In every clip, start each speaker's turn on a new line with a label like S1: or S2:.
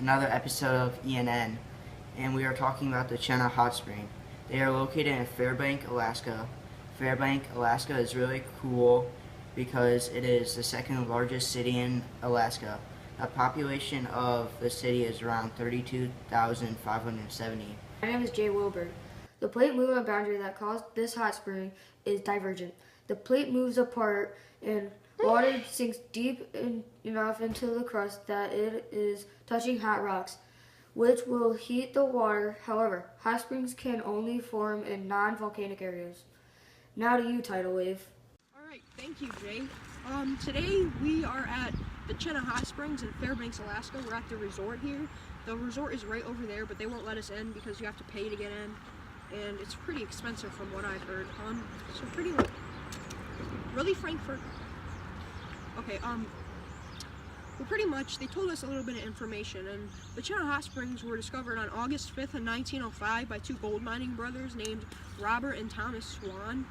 S1: another episode of E.N.N, and we are talking about the Chena Hot Spring. They are located in Fairbanks, Alaska. Fairbanks, Alaska is really cool because it is the second largest city in Alaska. The population of the city is around 32,570.
S2: My name is Jay Wilbur. The plate movement boundary that caused this hot spring is divergent. The plate moves apart and water sinks deep enough into the crust that it is touching hot rocks, which will heat the water. However, hot springs can only form in non-volcanic areas. Now to you, Tidal Wave.
S3: All right, thank you, Jay. Today we are at the Chena Hot Springs in Fairbanks, Alaska. We're at the resort here. The resort is right over there, but they won't let us in because you have to pay to get in, and it's pretty expensive from what I've heard. So pretty like, really Frankfurt. Okay, well pretty much they told us a little bit of information, and the Chena Hot Springs were discovered on August 5th of 1905 by two gold mining brothers named Robert and Thomas Swan.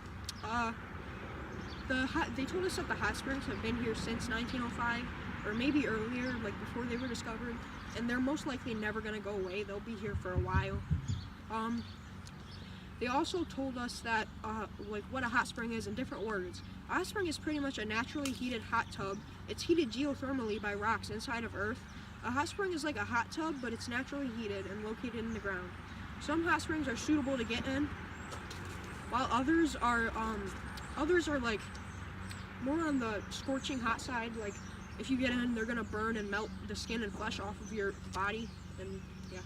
S3: They told us that the hot springs have been here since 1905, or maybe earlier, like before they were discovered, and they're most likely never going to go away. They'll be here for a while. They also told us that, like what a hot spring is in different words. A hot spring is pretty much a naturally heated hot tub. It's heated geothermally by rocks inside of Earth. A hot spring is like a hot tub, but it's naturally heated and located in the ground. Some hot springs are suitable to get in, while others are like more on the scorching hot side. Like if you get in, they're gonna burn and melt the skin and flesh off of your body, and yeah.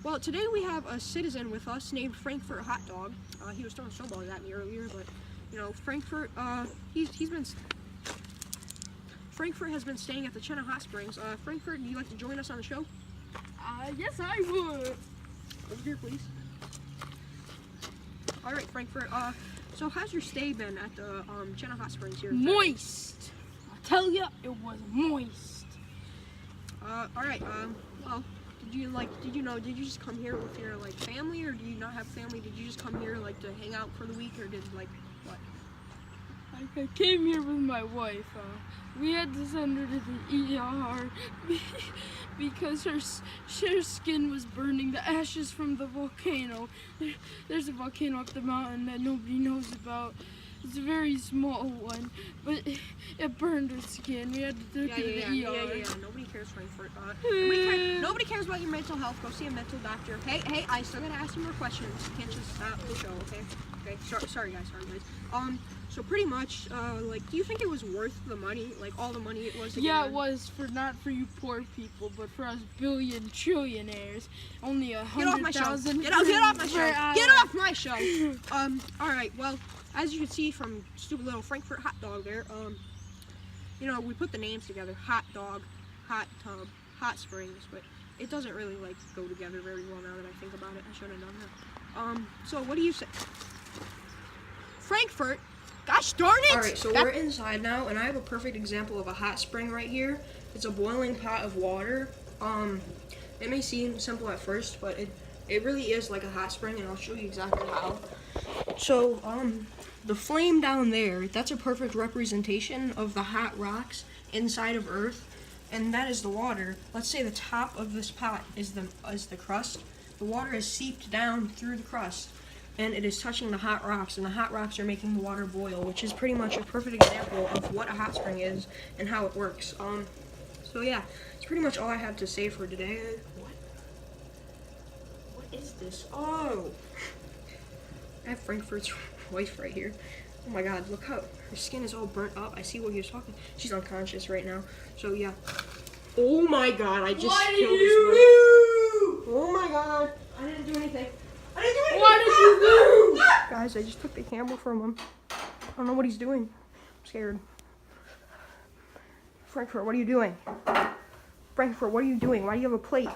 S3: Well, today we have a citizen with us named Frankfurt Hot Dog. He was throwing snowballs at me earlier, but you know, Frankfurt, Frankfurt has been staying at the Chena Hot Springs. Frankfurt, do you like to join us on the show?
S4: Yes, I would.
S3: Over here, please. All right, Frankfurt. So how's your stay been at the Chena Hot Springs here?
S4: Moist. I tell ya, it was moist.
S3: All right. Well, did you just come here with your like family, or do you not have family? Did you just come here like to hang out for the week, or did like what?
S4: I came here with my wife. We had to send her to the ER because her skin was burning. The ashes from the volcano. There's a volcano up the mountain that nobody knows about. It's a very small one, but it burned her skin. We had to take her to the ER.
S3: Yeah. Nobody cares, Frankfurt. Nobody cares about your mental health. Go see a mental doctor. Hey, I still gotta ask you more questions. You can't just stop the show, okay? Okay, sorry guys. So pretty much, like, do you think it was worth the money? Like, all the money it was to get
S4: Yeah,
S3: in?
S4: it was not for you poor people, but for us billion trillionaires. Only 100,000.
S3: Get off my show! Get off my show! Alright, well, as you can see from stupid little Frankfurt Hot Dog there, you know, we put the names together. Hot Dog, Hot Tub, Hot Springs, but it doesn't really, like, go together very well now that I think about it. I should have done that. So what do you say? Frankfurt? Gosh darn it! Alright, so we're inside now, and I have a perfect example of a hot spring right here. It's a boiling pot of water. It may seem simple at first, but it really is like a hot spring, and I'll show you exactly how. So, the flame down there, that's a perfect representation of the hot rocks inside of Earth, and that is the water. Let's say the top of this pot is the crust. The water is seeped down through the crust, and it is touching the hot rocks, and the hot rocks are making the water boil, which is pretty much a perfect example of what a hot spring is and how it works. So yeah, it's pretty much all I have to say for today. What is this? Oh! I have Frankfurt's wife right here. Oh my god, look how her skin is all burnt up. I see what he was talking. She's unconscious right now. So yeah. Oh my god, I just killed this one. Oh my god. I didn't do anything. What did you do? Guys, I just took the camera from him. I don't know what he's doing. I'm scared. Frankfurt, what are you doing? Frankfurt, what are you doing? Why do you have a plate?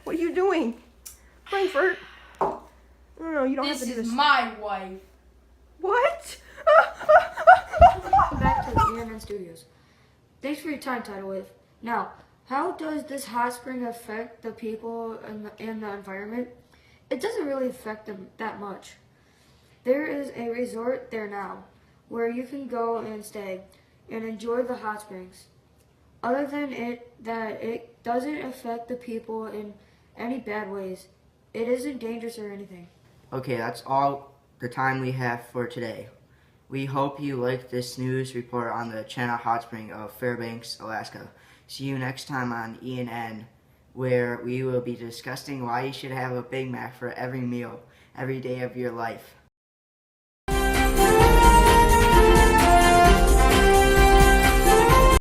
S3: What are you doing? Frankfurt. No, you don't have to do this.
S4: This is my wife.
S3: What?
S2: Welcome back to the E.N.N Studios. Thanks for your time, Tidal Wave. Now, how does this hot spring affect the people and the environment? It doesn't really affect them that much. There is a resort there now where you can go and stay and enjoy the hot springs. Other than that it doesn't affect the people in any bad ways. It isn't dangerous or anything.
S1: Okay, that's all the time we have for today. We hope you liked this news report on the Chena Hot Spring of Fairbanks, Alaska. See you next time on E.N.N, where we will be discussing why you should have a Big Mac for every meal, every day of your life.